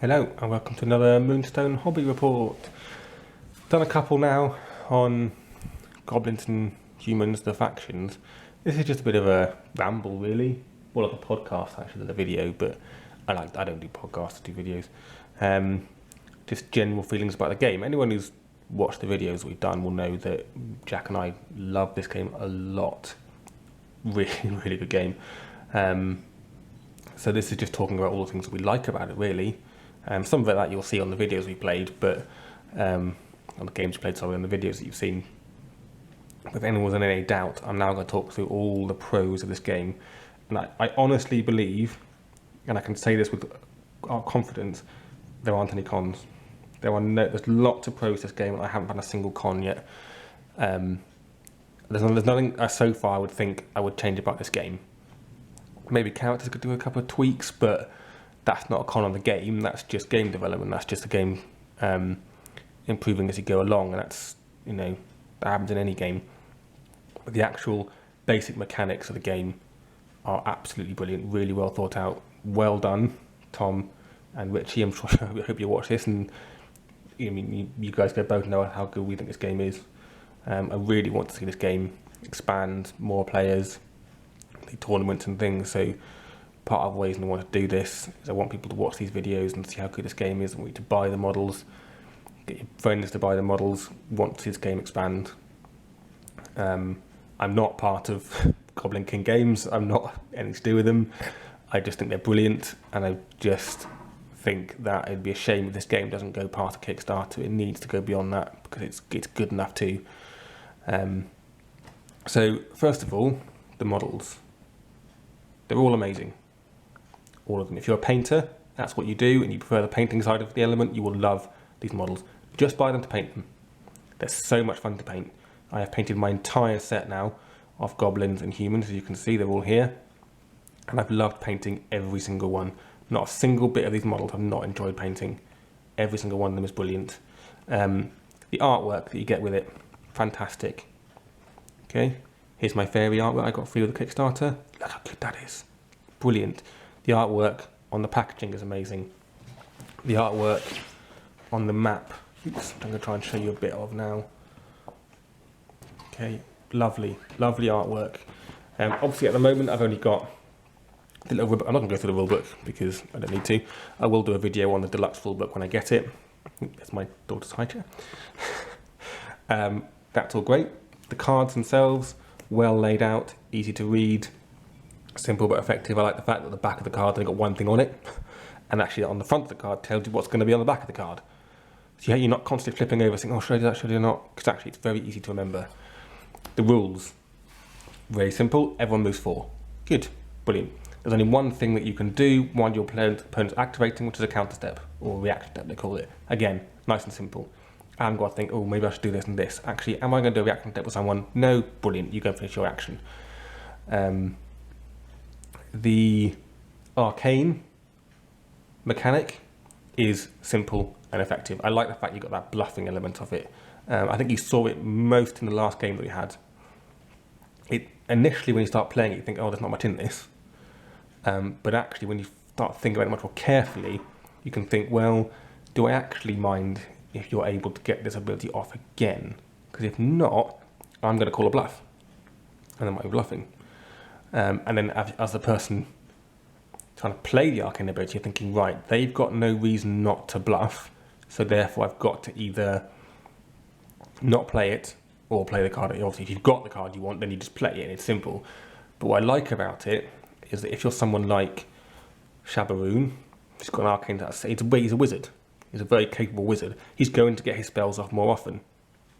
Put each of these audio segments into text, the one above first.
Hello and welcome to another Moonstone hobby report. Done a couple now on goblins and humans, the factions. This is just a bit of a ramble really. More like a podcast actually than a video, but I don't do podcasts, I do videos. Just general feelings about the game. Anyone who's watched the videos we've done will know that Jack and I love this game a lot. Really, really good game. So this is just talking about all the things that we like about it really. Some of that you'll see on the videos we played, but on the games we played, sorry, on the videos that you've seen. But if anyone was in any doubt, I'm now going to talk through all the pros of this game. And I honestly believe, and I can say this with confidence, there aren't any cons. There's lots of pros to this game, and I haven't found a single con yet. There's nothing so far I would think I would change about this game. Maybe characters could do a couple of tweaks, but that's not a con on the game. That's just game development. That's just the game improving as you go along, and that's, that happens in any game. But the actual basic mechanics of the game are absolutely brilliant, really well thought out. Well done, Tom and Richie. I hope you watch this, and you guys both know how good we think this game is. I really want to see this game expand, more players, the tournaments and things. So part of the reason I want to do this is I want people to watch these videos and see how good this game is. I want you to buy the models, get your friends to buy the models, want to see this game expand. I'm not part of Goblin King Games. I'm not anything to do with them. I just think they're brilliant, and I just think that it'd be a shame if this game doesn't go past a Kickstarter. It needs to go beyond that because it's good enough too. So first of all, the models. They're all amazing. All of them. If you're a painter, that's what you do, and you prefer the painting side of the element, you will love these models. Just buy them to paint them. They're so much fun to paint. I have painted my entire set now of goblins and humans. As you can see, they're all here. And I've loved painting every single one. Not a single bit of these models I've not enjoyed painting. Every single one of them is brilliant. The artwork that you get with it, fantastic. Okay, here's my fairy artwork I got free with the Kickstarter. Look how good that is. Brilliant. The artwork on the packaging is amazing. The artwork on the map, oops, I'm going to try and show you a bit of now. Okay, lovely, lovely artwork. Obviously at the moment I've only got the little rulebook. I'm not going to go through the rulebook because I don't need to. I will do a video on the deluxe rulebook when I get it. That's my daughter's high chair. That's all great. The cards themselves, well laid out, easy to read, simple but effective. I like the fact that the back of the card only got one thing on it, and actually on the front of the card tells you what's going to be on the back of the card. So you're not constantly flipping over saying, oh, should I do that, should I not? Because actually it's very easy to remember. The rules, very simple. Everyone moves 4. Good, brilliant. There's only one thing that you can do while your opponent's activating, which is a counter step, or reaction step they call it. Again, nice and simple. I haven't got to think, oh, maybe I should do this and this. Actually, am I going to do a reaction step with someone? No, brilliant, you go and finish your action. The arcane mechanic is simple and effective. I like the fact you got that bluffing element of it. I think you saw it most in the last game that we had. It initially, when you start playing it, you think, oh, there's not much in this. But actually, when you start thinking about it much more carefully, you can think, well, do I actually mind if you're able to get this ability off again? Because if not, I'm going to call a bluff. And then might be bluffing. And then as the person trying to play the arcane ability, you're thinking, right, they've got no reason not to bluff, so therefore I've got to either not play it or play the card. Obviously, if you've got the card you want, then you just play it, and it's simple. But what I like about it is that if you're someone like Shabaroon, who's got an arcane, he's a wizard. He's a very capable wizard. He's going to get his spells off more often.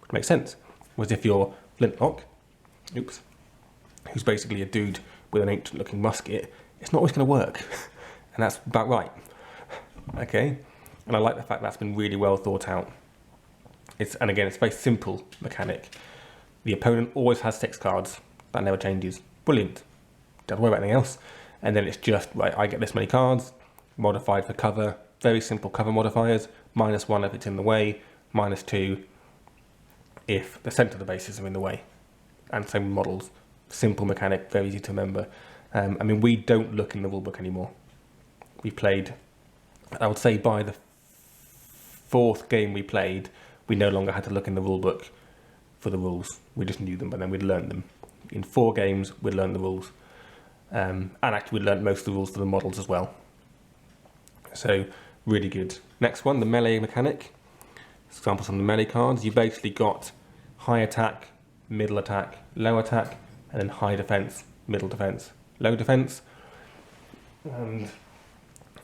Which makes sense. Whereas if you're Flintlock, who's basically a dude with an ancient-looking musket, it's not always going to work. And that's about right. Okay? And I like the fact that's been really well thought out. And again, it's a very simple mechanic. The opponent always has 6 cards. That never changes. Brilliant. Don't worry about anything else. And then it's just, right, I get this many cards, modified for cover. Very simple cover modifiers. -1 if it's in the way. -2 if the centre of the bases are in the way. And same models. Simple mechanic, very easy to remember. We don't look in the rulebook anymore. We've played I would say by the fourth game we played, we no longer had to look in the rule book for the rules. We just knew them, but then we'd learned them. In 4 games, we'd learned the rules. And actually, we'd learned most of the rules for the models as well. So, really good. Next one, the melee mechanic. Examples on the melee cards. You basically got high attack, middle attack, low attack, and then high defense, middle defense, low defense. And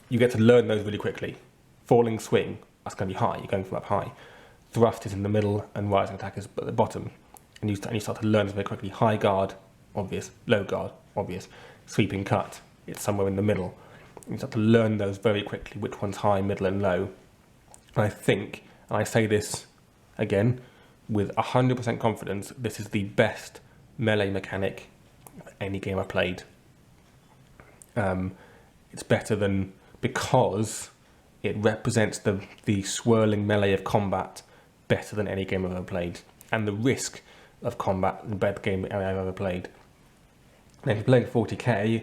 you get to learn those really quickly. Falling swing, that's going to be high. You're going from up high. Thrust is in the middle, and rising attack is at the bottom. And you start to learn this very quickly. High guard, obvious. Low guard, obvious. Sweeping cut, it's somewhere in the middle. You start to learn those very quickly, which one's high, middle, and low. And I think, and I say this again, with 100% confidence, this is the best melee mechanic of any game I've played. It's better than, because it represents the swirling melee of combat better than any game I've ever played. And the risk of combat, the best game I've ever played. Now, if you're playing 40k,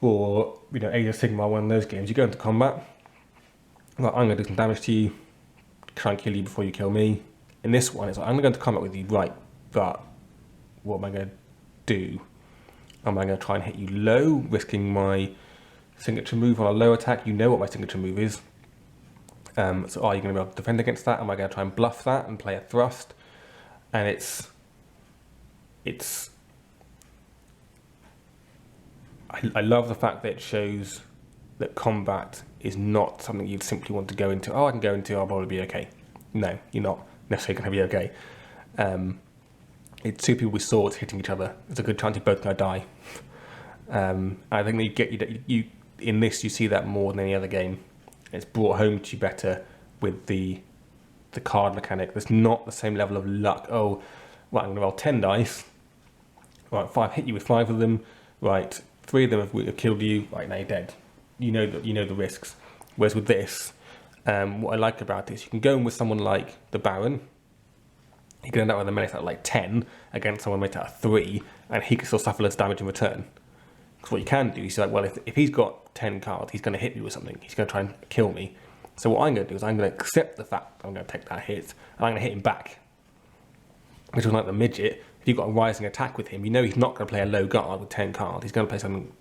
or Age of Sigmar, one of those games, you go into combat, well, I'm going to do some damage to you, try and kill you before you kill me. In this one, it's like, I'm going to go into combat with you, right, but what am I going to do? Am I going to try and hit you low, risking my signature move on a low attack? You know what my signature move is. So are you going to be able to defend against that? Am I going to try and bluff that and play a thrust? And I love the fact that it shows that combat is not something you'd simply want to go into. Oh, I can go into, I'll probably be okay. No, you're not necessarily going to be okay. It's 2 people with swords hitting each other. There's a good chance you're both going to die. I think that you in this, you see that more than any other game. It's brought home to you better with the card mechanic. There's not the same level of luck. Oh, right, I'm going to roll 10 dice. Right, 5 hit you with 5 of them. Right, 3 of them have killed you. Right, now you're dead. You know the risks. Whereas with this, what I like about it is you can go in with someone like the Baron. He can end up with a melee at like 10 against someone made at 3, and he can still suffer less damage in return. Because what you can do is like, well, if he's got 10 cards, he's going to hit me with something. He's going to try and kill me. So what I'm going to do is I'm going to accept the fact that I'm going to take that hit, and I'm going to hit him back. Which is like the midget. If you've got a rising attack with him, you know he's not going to play a low guard with 10 cards. He's going to play something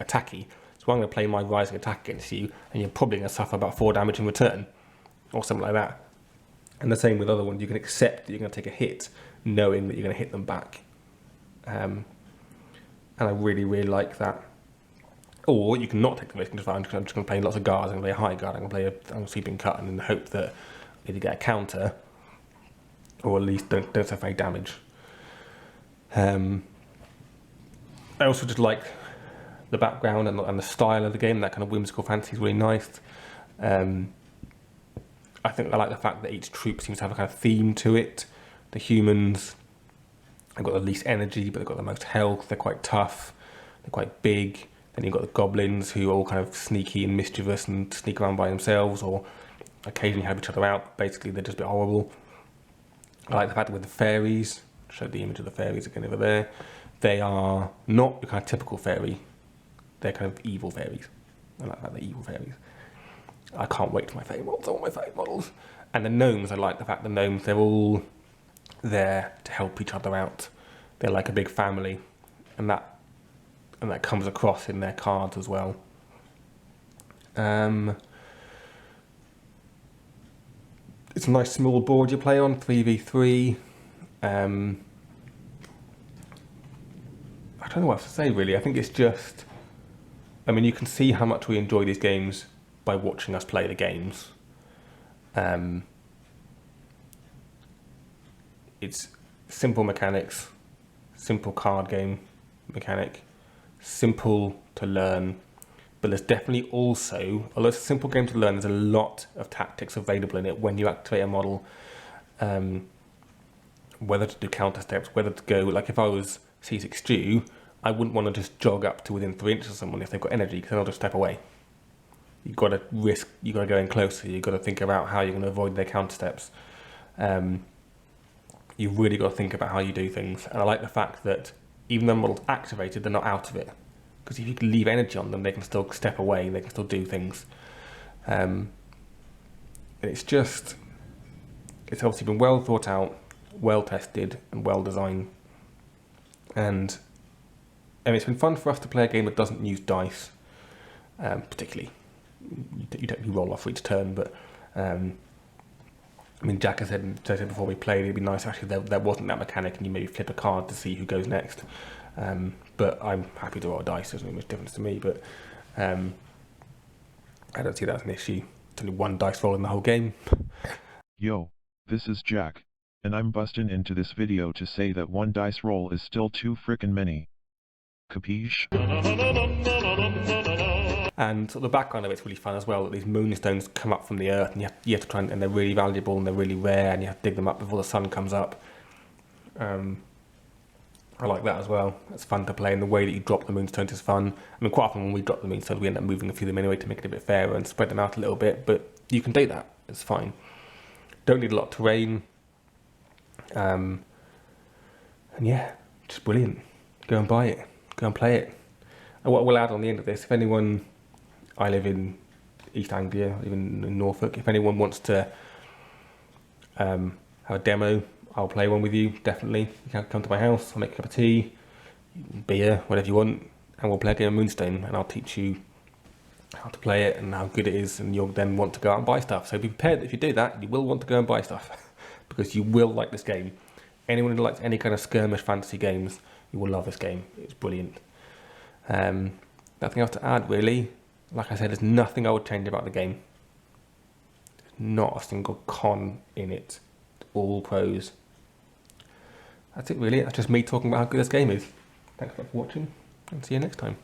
attacky. So I'm going to play my rising attack against you, and you're probably going to suffer about 4 damage in return. Or something like that. And the same with other ones. You can accept that you're going to take a hit, knowing that you're going to hit them back. And I really, really like that. Or you can not take the risk and just, I'm just going to play lots of guards. I'm going to play a high guard. I'm going to play a sweeping cut, and then hope that I either get a counter, or at least don't suffer any damage. I also just like the background and the style of the game. That kind of whimsical fantasy is really nice. I think I like the fact that each troop seems to have a kind of theme to it. The humans have got the least energy, but they've got the most health. They're quite tough. They're quite big. Then you've got the goblins, who are all kind of sneaky and mischievous and sneak around by themselves, or occasionally help each other out. Basically, they're just a bit horrible. I like the fact that with the fairies, show the image of the fairies again over there, they are not your kind of typical fairy. They're kind of evil fairies. I like that they're evil fairies. I can't wait for my favourite models. I want my favourite models. And the gnomes, I like the fact the gnomes, they're all there to help each other out. They're like a big family, and that comes across in their cards as well. It's a nice small board you play on, 3v3. I don't know what else to say really. I think it's just, you can see how much we enjoy these games by watching us play the games. It's simple mechanics, simple card game mechanic, simple to learn, but there's definitely also, although it's a simple game to learn, there's a lot of tactics available in it when you activate a model. Whether to do counter steps, whether to go, like if I was C6 Stew, I wouldn't want to just jog up to within 3 inches of someone if they've got energy, because then I'll just step away. You've got to risk, you've got to go in closer, you've got to think about how you're going to avoid their counter steps. You've really got to think about how you do things. And I like the fact that even though the model's activated, they're not out of it. Because if you can leave energy on them, they can still step away, they can still do things. And it's obviously been well thought out, well tested, and well designed. And it's been fun for us to play a game that doesn't use dice, particularly. You don't roll off each turn, but I mean, Jack has said before we played, it'd be nice actually there wasn't that mechanic and you maybe flip a card to see who goes next. But I'm happy to roll a dice, doesn't make much difference to me, but I don't see that as an issue. It's only one dice roll in the whole game. Yo, this is Jack, and I'm busting into this video to say that one dice roll is still too frickin' many. Capiche? And sort of the background of it's really fun as well, that these moonstones come up from the earth and you have to try and they're really valuable and they're really rare and you have to dig them up before the sun comes up. I like that as well. It's fun to play, and the way that you drop the moonstones is fun. I mean, quite often when we drop the moonstones we end up moving a few of them anyway to make it a bit fairer and spread them out a little bit, but you can do that, it's fine. Don't need a lot of terrain. And yeah, just brilliant. Go and buy it, go and play it. And what we'll add on the end of this, if anyone, I live in East Anglia, I live in Norfolk, if anyone wants to have a demo, I'll play one with you, definitely. You can come to my house, I'll make a cup of tea, beer, whatever you want, and we'll play a game of Moonstone, and I'll teach you how to play it and how good it is, and you'll then want to go out and buy stuff. So be prepared that if you do that, you will want to go and buy stuff, because you will like this game. Anyone who likes any kind of skirmish fantasy games, you will love this game. It's brilliant. Nothing else to add, really. Like I said, there's nothing I would change about the game. Not a single con in it. All pros. That's it, really. That's just me talking about how good this game is. Thanks a lot for watching, and see you next time.